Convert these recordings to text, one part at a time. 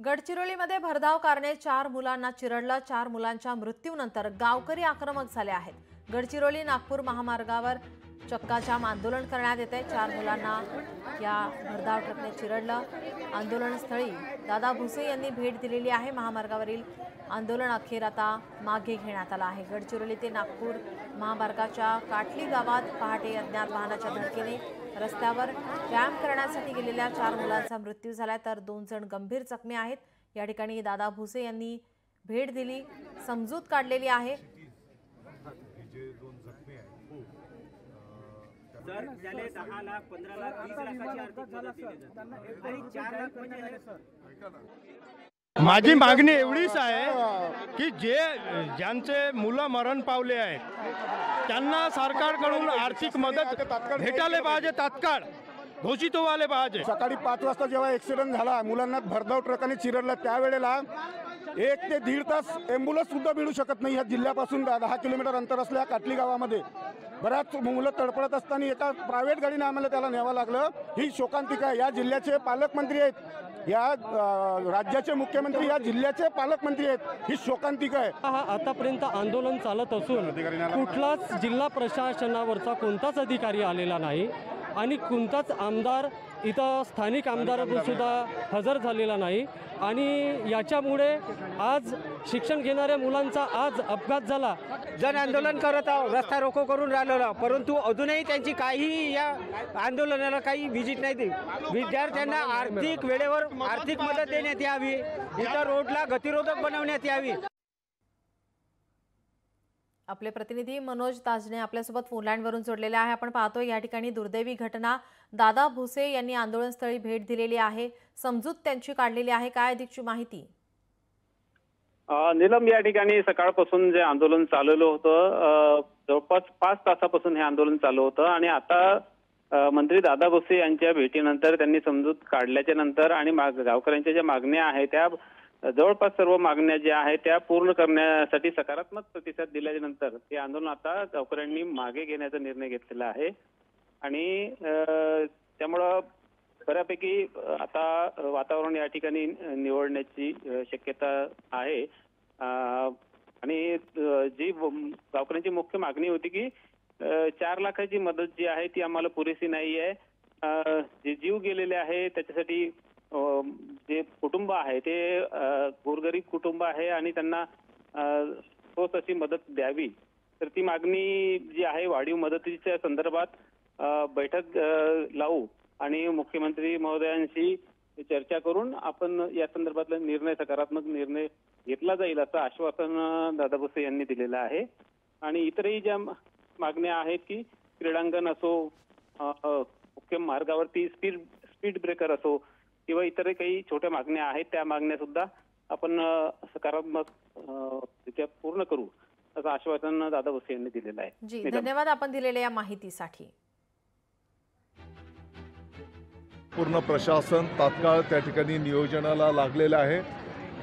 गडचिरोलीमध्ये भरधाव कारने 4 मुलांना चिरडलं। 4 मुलांच्या मृत्यूनंतर गावकरी आक्रमक झाले आहेत। गडचिरोली नागपूर महामार्गावर चक्काजाम आंदोलन करण्यात येते। 4 मुलांना या भरधाव ट्रकने चिरडलं। आंदोलनस्थळी दादा भुसे यांनी भेट दिलेली आहे। महामार्गावरील आंदोलन अखेर आता मागे घेण्यात आलं आहे। गडचिरोली ते नागपूर महामार्गाच्या काटली गावात पहाटे अज्ञात वाहनाच्या धडकेने रस्त्यावर व्यायाम करण्यासाठी गेलेल्या 4 मुलांचा मृत्यू झाला, तर 2 जण गंभीर जखमी आहेत। या ठिकाणी दादा भुसे यांनी भेट दिली, समजूत काढलेली आहे। झाले 10 लाख 15 लाख 20 लाखाची आर्थिक मदत दिली जाते आणि 4 लाख म्हणजे माझी मागणी एवढीच आहे की ज्यांचे मुलं मरण पावले आहेत त्यांना सरकारकडून आर्थिक मदत भेटायला पाहिजे, तात्काळ घोषित व्हायला पाहिजे। सकाळी 5 वाजता जेव्हा ॲक्सिडेंट झाला, मुलांना भरधाव ट्रकाने चिरडला, त्यावेळेला 1 ते 1.5 तास ॲम्ब्युलन्स सुद्धा मिळू शकत नाही। या जिल्ह्यापासून 10 किलोमीटर अंतर असलेल्या काटली गावामध्ये बऱ्याच मुलं तडफडत असताना एका प्रायव्हेट गाडीने आम्हाला त्याला न्यावं लागलं। ही शोकांतिका आहे। या जिल्ह्याचे पालकमंत्री आहेत, या राज्याचे मुख्यमंत्री या जिल्ह्याचे पालकमंत्री आहेत। ही शोकांतिका आहे। आतापर्यंत आंदोलन चालत असून कुठलाच जिल्हा प्रशासनावरचा कोणताच अधिकारी आलेला नाही आणि कोणताच आमदार इथं स्थानिक आमदार सुद्धा हजर झालेला नाही आणि याच्यामुळे आज शिक्षण घेणाऱ्या मुलांचा आज अपघात झाला। जन आंदोलन करत आहोत, रस्ता रोको करून राहिलो, परंतु अजूनही त्यांची काही या आंदोलनाला काही विजिट नाही दिली। विद्यार्थ्यांना आर्थिक वेळेवर आर्थिक मदत देण्यात यावी, इतर रोडला गतिरोधक बनवण्यात यावी। आपले प्रतिनिधी मनोज ताजने आपल्यासोबत फोनलाईनवरून जोडलेले आहे। आपण पाहतोय या ठिकाणी दुर्दैवी घटना, दादा भुसे यांनी आंदोलनस्थळी भेट दिलेली आहे, समजूत त्यांची काढलेली आहे, काय अधिकची माहिती? नीलम, या ठिकाणी सकाळपासून जे आंदोलन चालवलं होतं, जवळपास 5 तासापासून हे आंदोलन चालू होतं आणि आता मंत्री दादा भुसे यांच्या भेटीनंतर त्यांनी समजूत काढल्याच्या नंतर आणि गावकऱ्यांच्या ज्या मागण्या आहेत त्या जवळपास सर्व मागण्या ज्या आहेत त्या पूर्ण करण्यासाठी सकारात्मक प्रतिसाद दिल्याच्या नंतर हे आंदोलन आता गावकऱ्यांनी मागे घेण्याचा निर्णय घेतलेला आहे आणि त्यामुळं बऱ्यापैकी आता वातावरण या ठिकाणी निवडण्याची शक्यता आहे। आणि जी गावकऱ्यांची मुख्य मागणी होती की 4 लाखाची मदत जी आहे ती आम्हाला पुरेशी नाही आहे। जे जीव गेलेले आहे त्याच्यासाठी जे कुटुंब आहे ते गोरगरीब कुटुंब आहे आणि त्यांना ठोस अशी मदत द्यावी, तर ती मागणी जी आहे वाढीव मदतीच्या संदर्भात बैठक लावू आणि मुख्यमंत्री महोदयांशी चर्चा करून आपण या संदर्भातला निर्णय सकारात्मक निर्णय घेतला जाईल असं आश्वासन दादा भुसे यांनी दिलेलं आहे। आणि इतरही ज्या मागण्या आहेत की क्रीडांगण असो, मुख्य मार्गावरती स्पीड ब्रेकर असो किंवा इतर काही छोट्या मागण्या आहेत त्या मागण्या सुद्धा आपण सकारात्मक रित्या पूर्ण करू असं आश्वासन दादा भुसे यांनी दिलेलं आहे। जी, धन्यवाद आपण दिलेल्या या माहितीसाठी। पूर्ण प्रशासन तात्काळ त्या ठिकाणी नियोजनाला लागलेलं आहे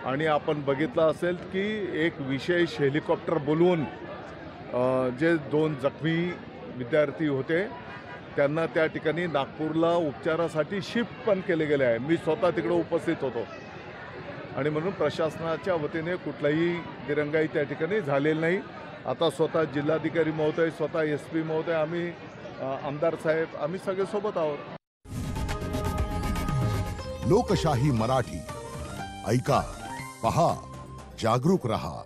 आणि आपण बघितलं असेल की एक विशेष हेलिकॉप्टर बोलवून जे 2 जखमी विद्यार्थी होते त्यांना त्या ठिकाणी नागपूरला उपचारासाठी शिफ्ट पण केले गेले आहे। मी स्वतः तिकडे उपस्थित होतो आणि म्हणून प्रशासनाच्या वतीने कुठलाही दिरंगाई त्या ठिकाणी झालेली नाही। आता स्वतः जिल्हाधिकारी महोदय, स्वतः SP महोदय, आम्ही आमदार साहेब, आम्ही सगळे सोबत आहोत। लोकशाही मराठी ऐका, पहा, जागरूक रहा।